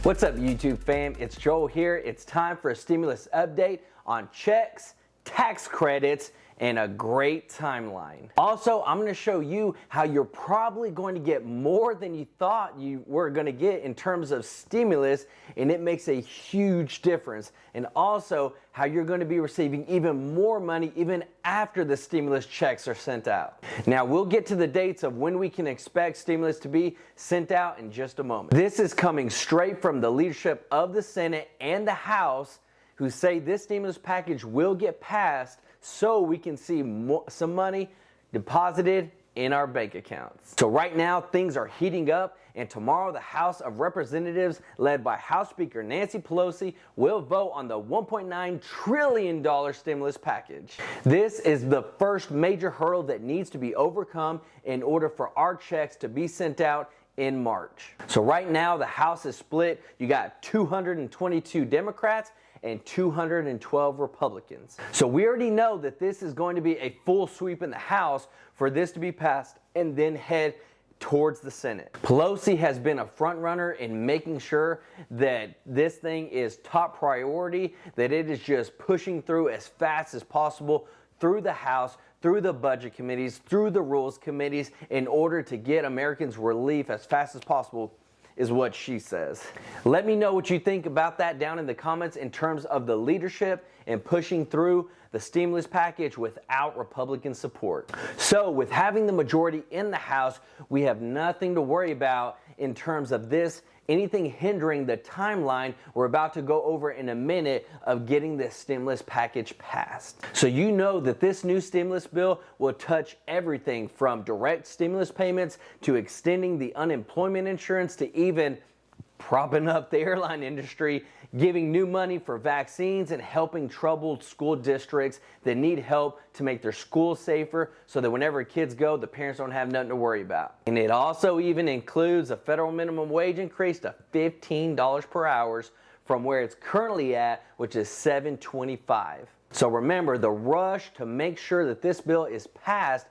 What's up, YouTube fam? It's Joel here. It's time for a stimulus update on checks, tax credits, and a great timeline. Also, I'm going to show you how you're probably going to get more than you thought you were going to get in terms of stimulus, and it makes a huge difference. And also, how you're going to be receiving even more money even after the stimulus checks are sent out. Now, we'll get to the dates of when we can expect stimulus to be sent out in just a moment. This is coming straight from the leadership of the Senate and the House, who say this stimulus package will get passed so we can see some money deposited in our bank accounts. So right now, things are heating up, and tomorrow the House of Representatives, led by House Speaker Nancy Pelosi, will vote on the $1.9 trillion stimulus package. This is the first major hurdle that needs to be overcome in order for our checks to be sent out in March. So right now, the House is split. You got 222 Democrats and 212 Republicans. So we already know that this is going to be a full sweep in the House for this to be passed and then head towards the Senate. Pelosi has been a front runner in making sure that this thing is top priority, that it is just pushing through as fast as possible through the House, through the budget committees, through the rules committees, in order to get Americans relief as fast as possible, is what she says. Let me know what you think about that down in the comments in terms of the leadership and pushing through the stimulus package without Republican support. So with having the majority in the House, we have nothing to worry about in terms of anything hindering the timeline we're about to go over in a minute of getting this stimulus package passed. So you know that this new stimulus bill will touch everything from direct stimulus payments to extending the unemployment insurance to even propping up the airline industry, giving new money for vaccines, and helping troubled school districts that need help to make their schools safer so that whenever kids go, the parents don't have nothing to worry about. And it also even includes a federal minimum wage increase to $15 per hour from where it's currently at, which is $7.25. So remember, the rush to make sure that this bill is passed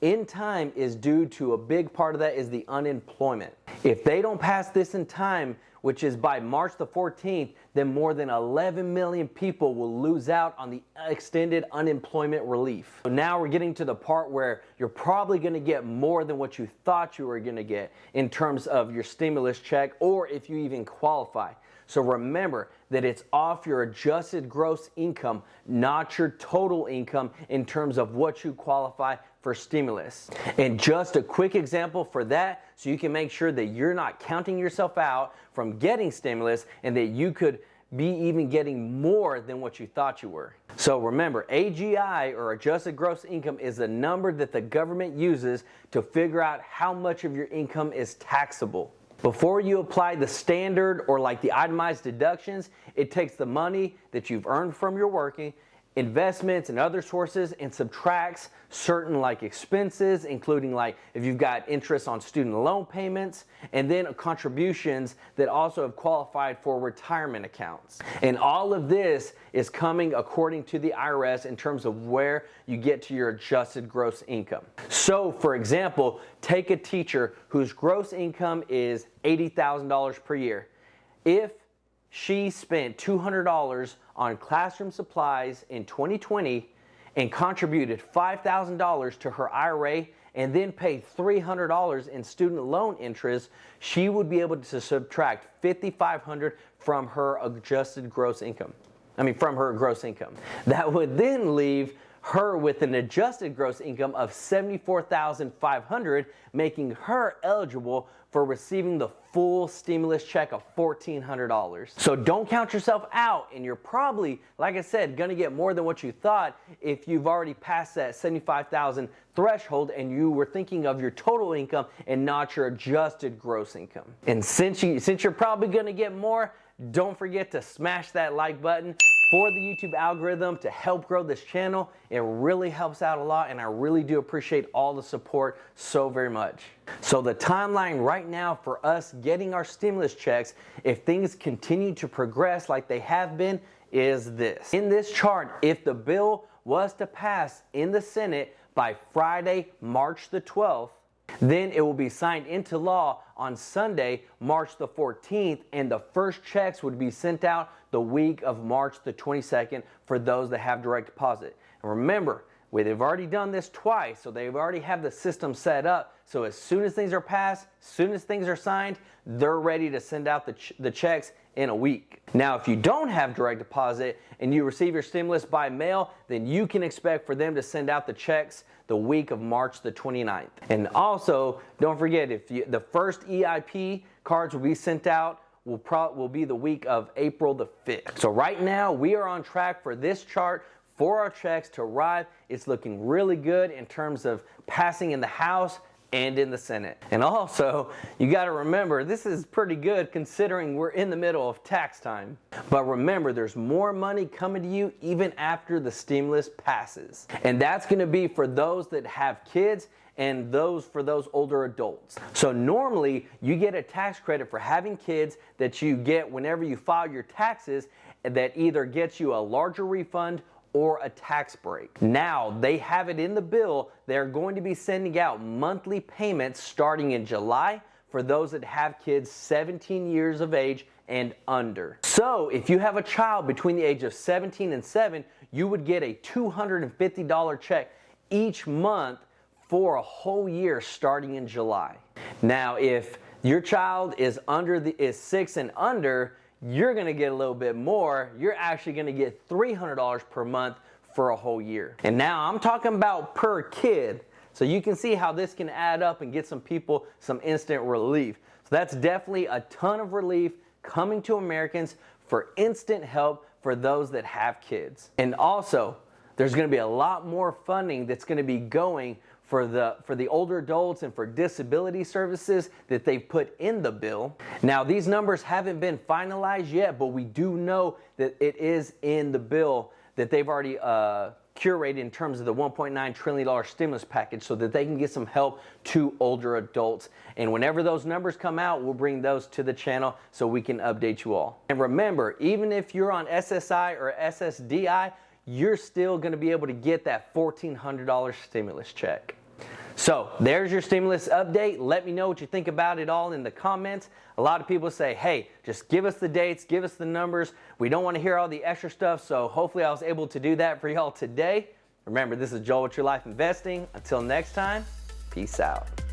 in time is due to a big part of that is the unemployment. If they don't pass this in time, which is by March the 14th, then more than 11 million people will lose out on the extended unemployment relief. So now we're getting to the part where you're probably going to get more than what you thought you were going to get in terms of your stimulus check, or if you even qualify. So remember that it's off your adjusted gross income, not your total income in terms of what you qualify for stimulus. And just a quick example for that, so you can make sure that you're not counting yourself out from getting stimulus and that you could be even getting more than what you thought you were. So remember, AGI, or adjusted gross income, is a number that the government uses to figure out how much of your income is taxable. Before you apply the standard or like the itemized deductions, it takes the money that you've earned from your working, investments and other sources, and subtracts certain like expenses, including like if you've got interest on student loan payments, and then contributions that also have qualified for retirement accounts. And all of this is coming according to the IRS in terms of where you get to your adjusted gross income. So for example, take a teacher whose gross income is $80,000 per year. If she spent $200 on classroom supplies in 2020 and contributed $5,000 to her IRA and then paid $300 in student loan interest, she would be able to subtract $5,500 from her adjusted gross income. From her gross income. That would then leave her with an adjusted gross income of $74,500, making her eligible for receiving the full stimulus check of $1,400. So don't count yourself out, and you're probably, like I said, going to get more than what you thought if you've already passed that $75,000 threshold and you were thinking of your total income and not your adjusted gross income. And since you're probably going to get more, don't forget to smash that like button for the YouTube algorithm to help grow this channel. It really helps out a lot, and I really do appreciate all the support so very much. So the timeline right now for us getting our stimulus checks, if things continue to progress like they have been, is this. In this chart, if the bill was to pass in the Senate by Friday, March the 12th, Then it will be signed into law on Sunday, March the 14th, and the first checks would be sent out the week of March the 22nd for those that have direct deposit. And remember, they've already done this twice, so they've already have the system set up. So as soon as things are passed, as soon as things are signed, they're ready to send out the checks in a week. Now, if you don't have direct deposit and you receive your stimulus by mail, then you can expect for them to send out the checks the week of March the 29th. And also, don't forget, the first EIP cards will be sent out will be the week of April the 5th. So right now, we are on track for this chart for our checks to arrive. It's looking really good in terms of passing in the House and in the Senate. And also, you got to remember, this is pretty good considering we're in the middle of tax time. But remember, there's more money coming to you even after the stimulus passes. And that's going to be for those that have kids and for those older adults. So normally, you get a tax credit for having kids that you get whenever you file your taxes that either gets you a larger refund or a tax break. Now, they have it in the bill. They're going to be sending out monthly payments starting in July for those that have kids 17 years of age and under. So, if you have a child between the age of 17 and 7, you would get a $250 check each month for a whole year starting in July. Now, if your child is 6 and under, you're going to get a little bit more. You're actually going to get $300 per month for a whole year. And now I'm talking about per kid. So you can see how this can add up and get some people some instant relief. So that's definitely a ton of relief coming to Americans for instant help for those that have kids. And also, there's going to be a lot more funding that's going to be going for the older adults and for disability services that they've put in the bill. Now, these numbers haven't been finalized yet, but we do know that it is in the bill that they've already curated in terms of the $1.9 trillion stimulus package so that they can get some help to older adults. And whenever those numbers come out, we'll bring those to the channel so we can update you all. And remember, even if you're on SSI or SSDI, you're still going to be able to get that $1,400 stimulus check. So there's your stimulus update. Let me know what you think about it all in the comments. A lot of people say, hey, just give us the dates, give us the numbers. We don't want to hear all the extra stuff, so hopefully I was able to do that for y'all today. Remember, this is Joel with Your Life Investing. Until next time, peace out.